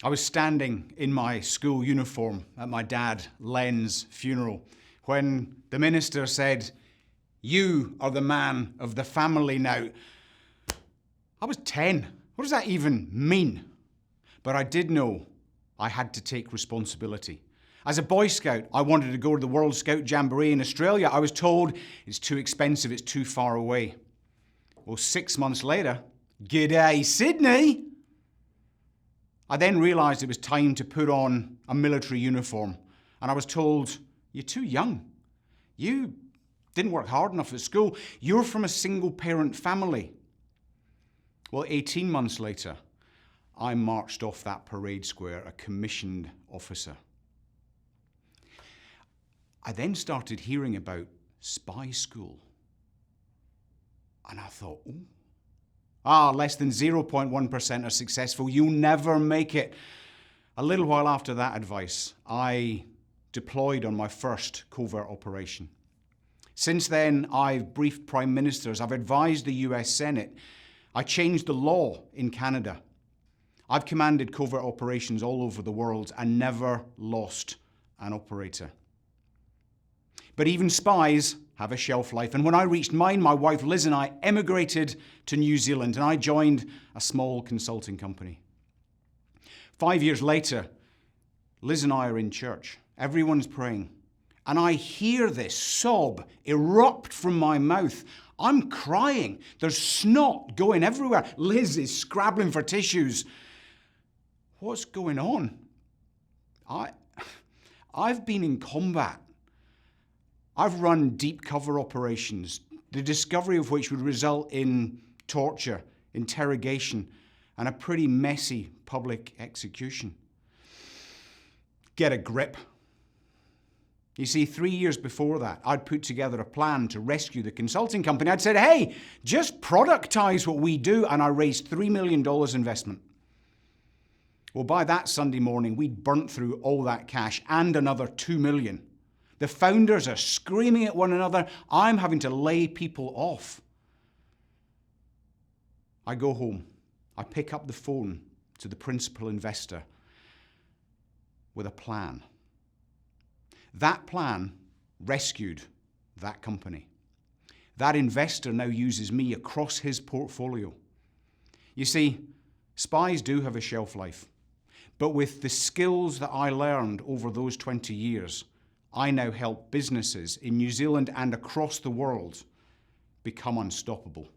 I was standing in my school uniform at my dad Len's funeral when the minister said, "You are the man of the family now." I was 10. What does that even mean? But I did know I had to take responsibility. As a Boy Scout, I wanted to go to the World Scout Jamboree in Australia. I was told it's too expensive, it's too far away. Well, 6 months later, g'day Sydney! I then realised it was time to put on a military uniform, and I was told, "You're too young. You didn't work hard enough at school. You're from a single-parent family." Well, 18 months later, I marched off that parade square a commissioned officer. I then started hearing about spy school. And I thought, less than 0.1% are successful. You'll never make it. A little while after that advice, I deployed on my first covert operation. Since then, I've briefed prime ministers. I've advised the US Senate. I changed the law in Canada. I've commanded covert operations all over the world and never lost an operator. But even spies have a shelf life. And when I reached mine, my wife Liz and I emigrated to New Zealand, and I joined a small consulting company. 5 years later, Liz and I are in church. Everyone's praying. And I hear this sob erupt from my mouth. I'm crying. There's snot going everywhere. Liz is scrabbling for tissues. What's going on? I've been in combat. I've run deep cover operations, the discovery of which would result in torture, interrogation, and a pretty messy public execution. Get a grip. You see, 3 years before that, I'd put together a plan to rescue the consulting company. I'd said, "Hey, just productize what we do," and I raised $3 million investment. Well, by that Sunday morning, we'd burnt through all that cash and another $2 million. The founders are screaming at one another. I'm having to lay people off. I go home. I pick up the phone to the principal investor with a plan. That plan rescued that company. That investor now uses me across his portfolio. You see, spies do have a shelf life. But with the skills that I learned over those 20 years, I now help businesses in New Zealand and across the world become unstoppable.